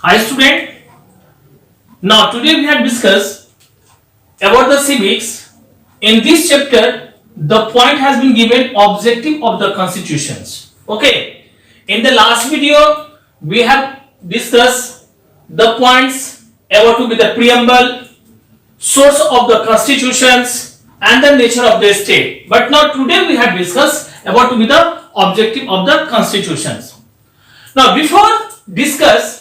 Hi student, now today we have discussed about the civics. In this chapter, the point has been given objective of the constitutions. Okay, in the last video we have discussed the points about to be the preamble, source of the constitutions and the nature of the state. But now today we have discussed about to be the objective of the constitutions. Now before discuss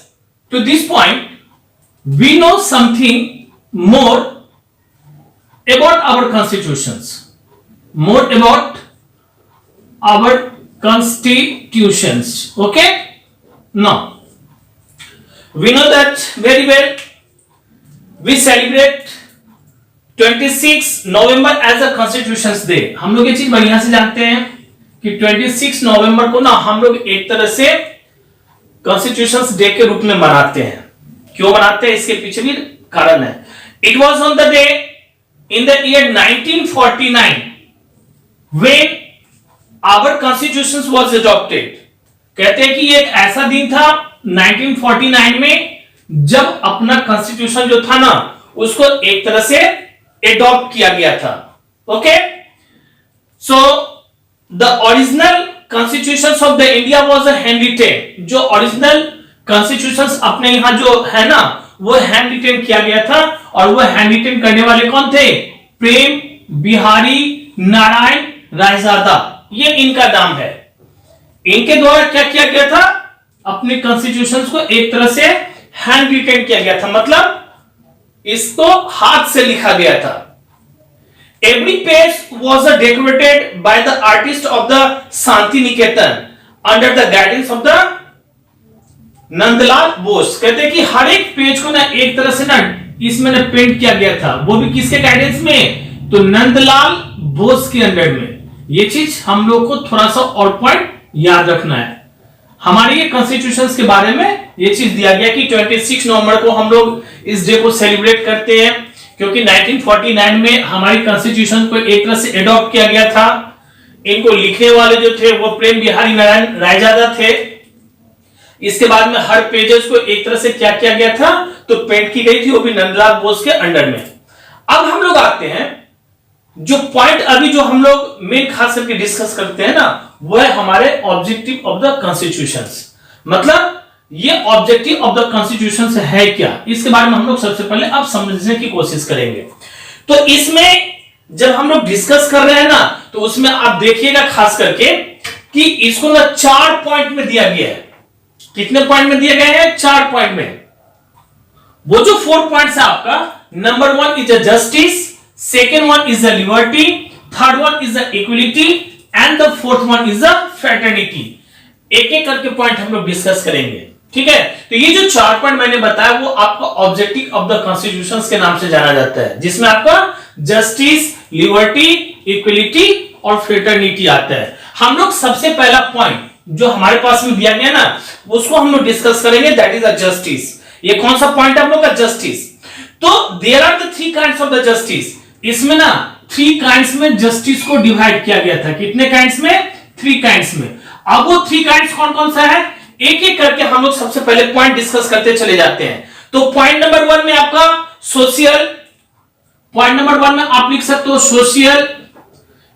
to this point, we know something more about our constitutions. More about our constitutions. Okay? Now, we know that very well. We celebrate 26 November as a constitutions day. हम लोग ये चीज बढ़िया से जानते हैं कि 26 नवंबर को ना हम लोग एक तरह से कॉन्स्टिट्यूशंस डे के रूप में मनाते हैं. क्यों मनाते हैं, इसके पीछे भी कारण है. It was on the day in the year 1949 when our constitution was adopted. कहते हैं कि ये एक ऐसा दिन था 1949 में जब अपना कॉन्स्टिट्यूशन जो था ना उसको एक तरह से एडॉप्ट किया गया था. Okay, so the original constitutions of the India was a hand retain. जो ओरिजिनल कॉन्स्टिट्यूशंस अपने यहां जो है ना वो हैंड रिटेन किया गया था. और वो हैंड रिटेन करने वाले कौन थे? प्रेम बिहारी नारायण रायजादा, ये इनका नाम है. इनके द्वारा क्या किया गया था? अपने कॉन्स्टिट्यूशंस को एक तरह से हैंड रिटेन किया गया था, मतलब इसको हाथ से लिखा गया था. Every page was decorated by the artist of the Shanti Niketan under the guidance of the Nandlal Bose. कहते हैं कि हर एक पेज को ना एक तरह से ना इसमें ना पेंट किया गया था, वो भी किसके गाइडेंस में? तो नंदलाल बोस के अंडर में. ये चीज हम लोग को थोड़ा सा और पॉइंट याद रखना है. हमारे ये कॉन्स्टिट्यूशंस के बारे में ये चीज दिया गया कि 26 नवंबर को हम लोग इस डे को सेलिब्रेट करते हैं क्योंकि 1949 में हमारी कॉन्स्टिट्यूशन को एक तरह से एडॉप्ट किया गया था. इनको लिखने वाले जो थे वो प्रेम बिहारी नारायण रायजादा थे. इसके बाद में हर पेजेस को एक तरह से क्या किया गया था? तो पेंट की गई थी, वो भी नंदलाल बोस के अंडर में. अब हम लोग आते हैं जो पॉइंट अभी जो हम लोग मेन खास करके डिस्कस करते हैं ना वो है हमारे ऑब्जेक्टिव ऑफ द कॉन्स्टिट्यूशंस. मतलब ये ऑब्जेक्टिव ऑफ द कॉन्स्टिट्यूशंस है क्या, इसके बारे में हम लोग सबसे पहले अब समझने की कोशिश करेंगे. तो इसमें जब हम लोग डिस्कस कर रहे हैं ना तो उसमें आप देखिएगा खास करके कि इसको ना 4 पॉइंट में दिया गया है. कितने पॉइंट में दिए गए हैं? 4 पॉइंट में. वो जो 4 पॉइंट्स है आपका, number 1 is the justice, second one is the liberty, third one is the equality and the fourth one is the fraternity. एक एक करके पॉइंट हम लोग डिस्कस करेंगे. ठीक है, तो ये जो 4 पॉइंट मैंने बताया वो आपका ऑब्जेक्टिव ऑफ द कॉन्स्टिट्यूशंस के नाम से जाना जाता है, जिसमें आपका जस्टिस, लिबर्टी, इक्वलिटी और फ्रेटर्निटी आता है. हम लोग सबसे पहला पॉइंट जो हमारे पास में दिया गया ना उसको हम लोग डिस्कस करेंगे, दैट इज द जस्टिस. ये कौन सा पॉइंट है हम लोग का? जस्टिस. तो there are the 3 kinds of the justice. इसमें ना 3 काइंड्स में जस्टिस को डिवाइड किया गया था. कितने काइंड्स में? 3 काइंड्स में. अब वो 3 काइंड्स कौन कौन सा है एक एक करके हम लोग सबसे पहले पॉइंट डिस्कस करते चले जाते हैं. तो पॉइंट नंबर 1 में आपका सोशल, पॉइंट नंबर 1 में आप लिख सकते हो सोशल.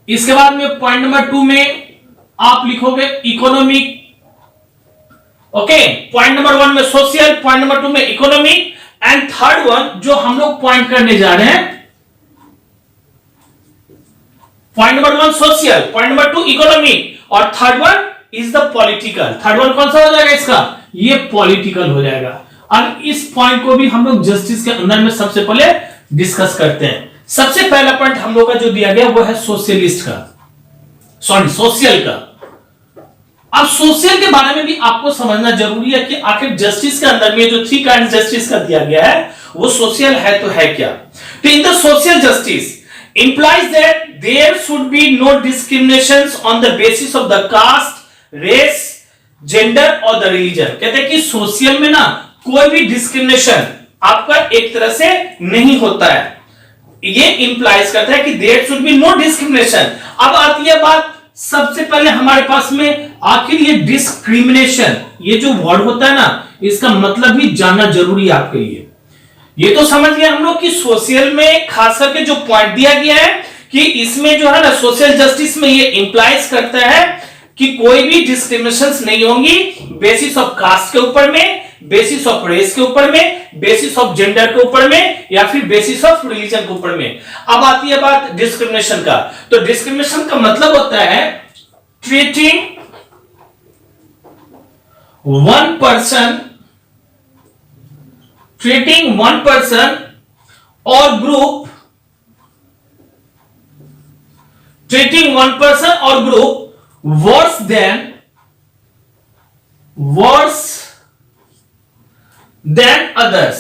इसके बाद में पॉइंट नंबर 2 में आप लिखोगे इकोनॉमिक. ओके, पॉइंट नंबर 1 में सोशल, पॉइंट नंबर 2 में इकोनॉमिक एंड थर्ड वन जो हम लोग पॉइंट करने जा रहे हैं, point number 1 social, point number 2 economic और third one is the political. Third one कौन सा हो जाएगा इसका? ये पॉलिटिकल हो जाएगा. अब इस पॉइंट को भी हम लोग जस्टिस के अंदर में सबसे पहले डिस्कस करते हैं. सबसे पहला पॉइंट हम लोग का जो दिया गया वो है सोशलिस्ट का, सॉरी सोशल का. अब सोशल के बारे में भी आपको समझना जरूरी है कि आखिर जस्टिस के अंदर में जो 3 काइंड जस्टिस का दिया गया है वो सोशल है तो है क्या. तो in the social justice implies that there should be no discriminations on the basis of the caste, race, gender और the religion. कहते हैं कि सोशल में ना कोई भी डिस्क्रिमिनेशन आपका एक तरह से नहीं होता है. ये इंप्लाइज करता है कि there should be no discrimination. अब आती है बात सबसे पहले हमारे पास में आखिर ये डिस्क्रिमिनेशन, ये जो वर्ड होता है ना इसका मतलब भी जानना जरूरी है आपके लिए। ये तो समझ गए हम लोग कि सोशल में खास करके जो पॉइंट दिया गया है कि इसमें जो है ना सोशल जस्टिस में ये इंप्लाइज करता है कि कोई भी डिस्क्रिमिनेशंस नहीं होंगी बेसिस ऑफ कास्ट के ऊपर में, बेसिस ऑफ रेस के ऊपर में, बेसिस ऑफ जेंडर के ऊपर में, या फिर बेसिस ऑफ रिलीजन के ऊपर में। अब आती है बात डिस्क्रिमिनेशन का। तो डिस्क्रिमिनेशन का मतलब होता है ट्रीटिंग वन पर्सन और ग्रुप worse than others।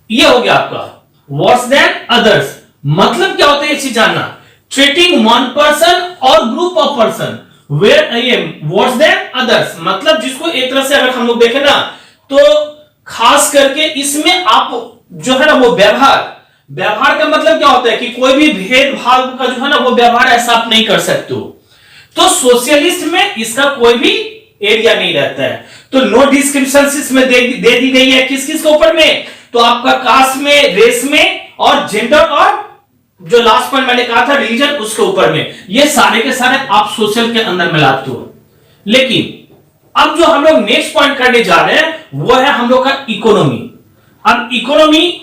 ये हो गया आपका worse than others। मतलब क्या होता है ये चीज जानना। ट्रीटिंग वन पर्सन और ग्रुप ऑफ पर्सन ये worse than others मतलब जिसको एक तरह से अगर हम लोग देखें ना तो खास करके इसमें आप जो है ना वो व्यवहार का मतलब क्या होता है कि कोई भी भेदभाव का जो है ना वो व्यवहार ऐसा आप नहीं कर सकते हो। तो सोशलिस्ट में इसका कोई भी एरिया नहीं रहता है। तो नो डिस्क्रिमिनेशन इसमें दे दी गई है किस किस के ऊपर में, तो आपका कास्ट में, रेस में और जेंडर और जो लास्ट पॉइंट मैंने कहा था रिलीजन उसके ऊपर में। ये सारे के सारे आप सोशल के अंदर में लाते हो। लेकिन अब जो हम लोग नेक्स्ट पॉइंट करने जा रहे हैं वो है हम लोग का इकोनॉमी। अब इकोनॉमी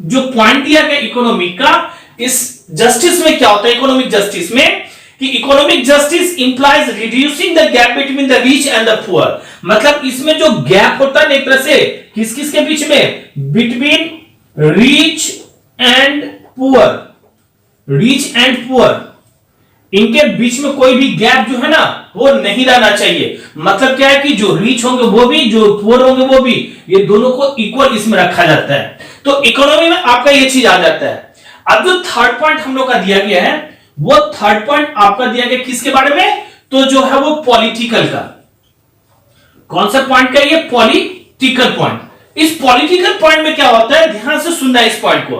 जो पॉइंट दिया गया इकोनॉमिक का, इस जस्टिस में क्या होता है इकोनॉमिक जस्टिस में कि economic justice implies reducing the gap between the rich and the poor. मतलब इसमें जो गैप होता है एक तरह से किस किस के बीच में, बिटवीन रिच एंड पुअर, इनके बीच में कोई भी गैप जो है ना वो नहीं रहना चाहिए। मतलब क्या है कि जो रिच होंगे वो भी, जो पुअर होंगे वो भी, ये दोनों को इक्वल इसमें रखा जाता है। तो इकोनॉमी में आपका ये चीज आ जाता है। अब जो थर्ड पॉइंट हम लोग का दिया गया है वो थर्ड पॉइंट आपका दिया गया किसके बारे में, तो जो है वो पॉलिटिकल का। कौन सा पॉइंट का, ये पॉलिटिकल पॉइंट। इस पॉलिटिकल पॉइंट में क्या होता है, ध्यान से सुनना इस पॉइंट को,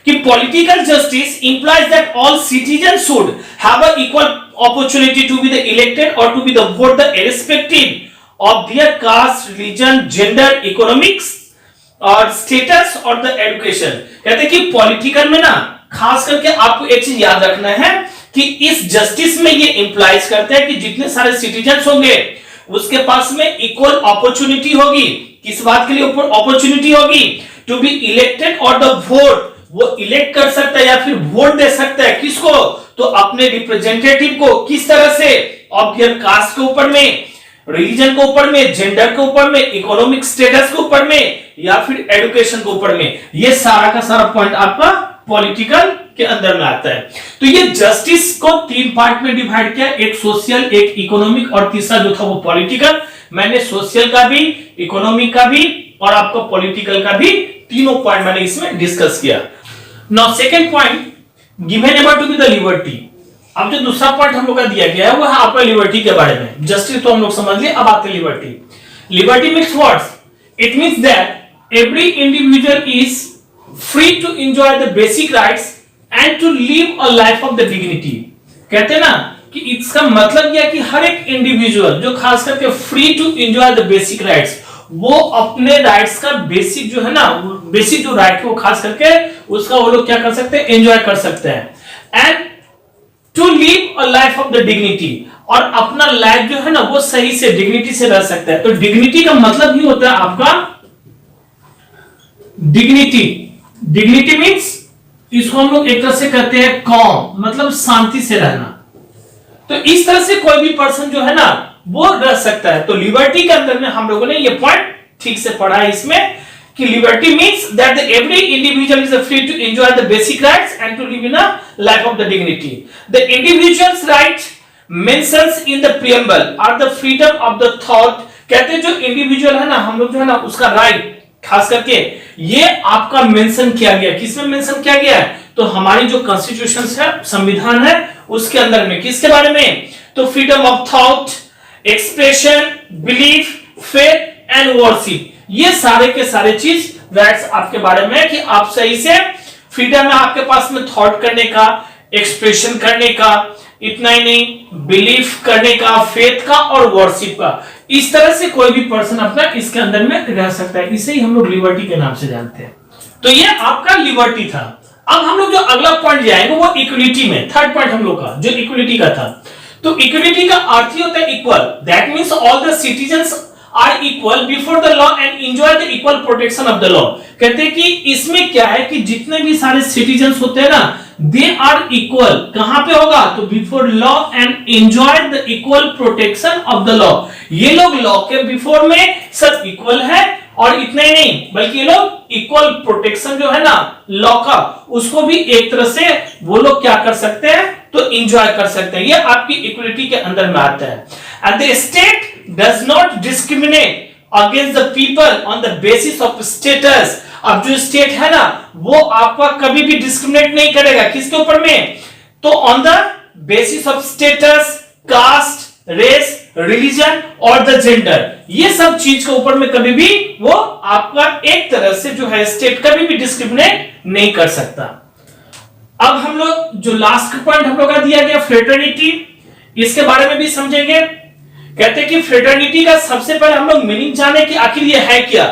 कि political justice implies that all citizen should have a equal opportunity to be the elected और to be the vote the irrespective of their caste, religion, gender, economics और स्टेटस और द एजुकेशन। कहते हैं कि political में ना खास करके आपको एक चीज याद रखना है कि इस जस्टिस में ये इंप्लाइज करते हैं कि जितने सारे सिटीजन होंगे उसके पास में इक्वल अपॉर्चुनिटी होगी। किस बात के लिए अपॉर्चुनिटी होगी, टू बी इलेक्टेड और द वोट, वो इलेक्ट कर सकता है या फिर वोट दे सकता है किसको, तो अपने रिप्रेजेंटेटिव को। किस तरह से, ऑफ देयर कास्ट के ऊपर में, रिलीजन के ऊपर में, जेंडर के ऊपर में, इकोनॉमिक स्टेटस के ऊपर में या फिर एजुकेशन के ऊपर में। ये सारा का सारा पॉइंट आपका पॉलिटिकल के अंदर में आता है। तो ये जस्टिस को तीन पार्ट में डिवाइड किया, एक सोशल, एक इकोनॉमिक और तीसरा जो था वो पॉलिटिकल। मैंने सोशल का भी, इकोनॉमिक का भी और आपका पॉलिटिकल का भी तीनों पॉइंट मैंने इसमें डिस्कस किया। Now second point, given able to be the liberty. अब जो दूसरा पॉइंट हम लोग का दिया गया है वो है आपका लिबर्टी के बारे में। जस्टिस तो हम लोग समझ लिए, अब आते हैं liberty. Liberty means what, it means that every individual is free to enjoy the basic rights and to live a life of the dignity. कहते हैं ना कि इसका मतलब यह कि हर एक इंडिविजुअल जो खास करके free to enjoy the basic rights, वो अपने राइट्स का बेसिक जो है ना, बेसिक जो राइट है वो खास करके उसका वो लोग क्या कर सकते हैं, एंजॉय कर सकते हैं। And to live a life of the dignity, और अपना लाइफ जो है ना वो सही से डिग्निटी से रह सकता है। तो डिग्निटी का मतलब ही होता है आपका डिग्निटी। डिग्निटी मींस इसको हम लोग एक तरह से कहते हैं कॉम, मतलब शांति से रहना। तो इस तरह से कोई भी पर्सन जो है ना वो रह सकता है। तो लिबर्टी के अंदर में हम लोगों ने ये पॉइंट ठीक से पढ़ा है इसमें कि liberty means that every individual is free to enjoy the basic rights and to live in a life of the dignity. The individuals right mentions in the preamble are the freedom of the thought. कहते हैं जो individual है ना, हम लोग जो है ना उसका राइट खास करके ये आपका मेंशन किया गया। किसमें मेंशन किया गया है, तो हमारी जो कॉन्स्टिट्यूशन है, संविधान है, उसके अंदर में। किसके बारे में, तो freedom of thought, expression, belief, faith and worship, ये सारे के सारे चीज राइट्स आपके बारे में कि आप सही से फ्रीडम है आपके पास में थॉट करने का, एक्सप्रेशन करने का, इतना ही नहीं बिलीफ करने का, फेथ का और वर्शिप का। इस तरह से कोई भी पर्सन अपना इसके अंदर में रह सकता है, इसे ही हम लोग लिबर्टी के नाम से जानते हैं। तो ये आपका लिबर्टी था। अब हम लोग जो अगला पॉइंट जाएंगे वो इक्वलिटी में, थर्ड पॉइंट हम लोग का जो इक्वलिटी का था। तो इक्वलिटी का अर्थ ही होता है equal, that means all the citizens are equal before the law and enjoy the equal protection of the law. कहते हैं कि इसमें क्या है कि जितने भी सारे सिटीजन्स होते हैं ना, दे आर इक्वल, कहां पे होगा तो before law and enjoy the equal protection of the law. ये लोग लॉ के बिफोर में सब इक्वल है, और इतना ही नहीं बल्कि ये लोग इक्वल प्रोटेक्शन जो है ना लॉ का, उसको भी एक तरह से वो लोग क्या कर सकते हैं तो एंजॉय कर सकते हैं। ये आपकी इक्वलिटी के अंदर में आता है। And the state does not discriminate against the people on the basis of status. अब जो स्टेट है ना वो आपका कभी भी डिस्क्रिमिनेट नहीं करेगा, किसके ऊपर में तो on the basis of status, caste, race, religion और द जेंडर, ये सब चीज के ऊपर में कभी भी वो आपका एक तरह से जो है स्टेट कभी भी डिस्क्रिमिनेट नहीं कर सकता। अब हम लोग जो लास्ट पॉइंट हम लोग का दिया गया फ्रेटर्निटी, इसके बारे में भी समझेंगे। कहते हैं कि फ्रेटर्निटी का सबसे पहले हम लोग मीनिंग जाने कि आखिर ये है क्या।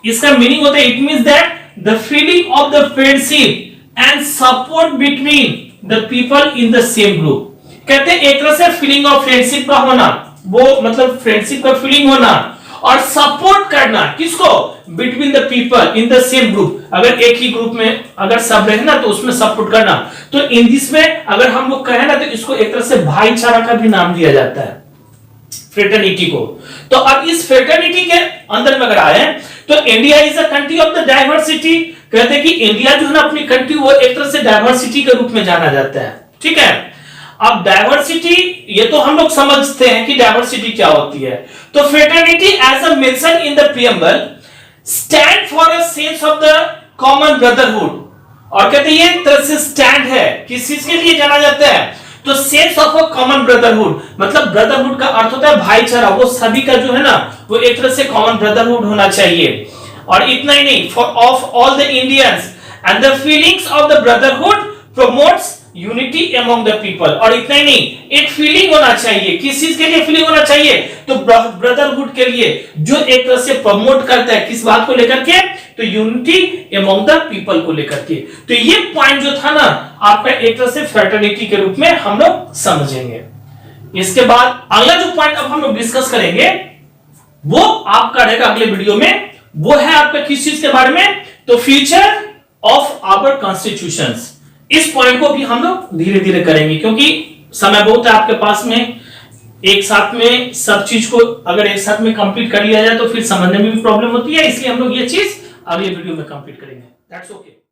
इसका मीनिंग होता है it means that the feeling of the friendship and support between the people in the same group. कहते हैं एक तरह से फीलिंग ऑफ फ्रेंडशिप का होना, वो मतलब फ्रेंडशिप का फीलिंग होना और सपोर्ट करना किसको between the people in the same group. अगर एक ही ग्रुप में अगर सब रहे ना तो उसमें सपोर्ट करना। तो इन दिस में अगर हम लोग कहें ना तो इसको एक तरह से भाईचारा का भी नाम दिया जाता है फ्रेटर्निटी को। तो अब इस फ्रेटर्निटी के अंदर में अगर आए तो India is a country of the diversity. कहते हैं कि इंडिया जो है ना अपनी कंट्री वो एक तरह से डाइवर्सिटी के रूप में जाना जाता है। ठीक है, अब डाइवर्सिटी ये तो हम लोग समझते हैं कि डाइवर्सिटी क्या होती है। तो fraternity as a mention in the preamble stand for a sense of the common brotherhood. और कहते हैं ये तरह से स्टैंड है किस चीज के लिए जाना जाता है तो sense of a common brotherhood, मतलब ब्रदरहुड का अर्थ होता है भाईचारा, वो सभी का जो है ना वो एक तरह से कॉमन ब्रदरहुड होना चाहिए। और इतना ही नहीं for of all the Indians and the feelings of the brotherhood promotes unity among the people. और इतना ही नहीं एक फीलिंग होना चाहिए, किस चीज के लिए फीलिंग होना चाहिए तो ब्रदरहुड के लिए, जो एक तरह से प्रमोट करता है किस बात को लेकर के तो यूनिटी अमंग द पीपल को लेकर के। तो ये पॉइंट जो था ना आपका एक तरह से फ्रेटर्निटी के रूप में हम लोग समझेंगे। इसके बाद अगला जो पॉइंट अब हम लोग डिस्कस करेंगे वो आपका रहेगा अगले वीडियो में, वो है आपका किस चीज के बारे में तो फ्यूचर ऑफ आवर कॉन्स्टिट्यूशंस। इस पॉइंट को भी हम लोग धीरे धीरे करेंगे क्योंकि समय बहुत है आपके पास में, एक साथ में सब चीज को अगर एक साथ में कंप्लीट कर लिया जाए तो फिर समझने में भी प्रॉब्लम होती है, इसलिए हम लोग ये चीज अगले वीडियो में कंप्लीट करेंगे। That's okay.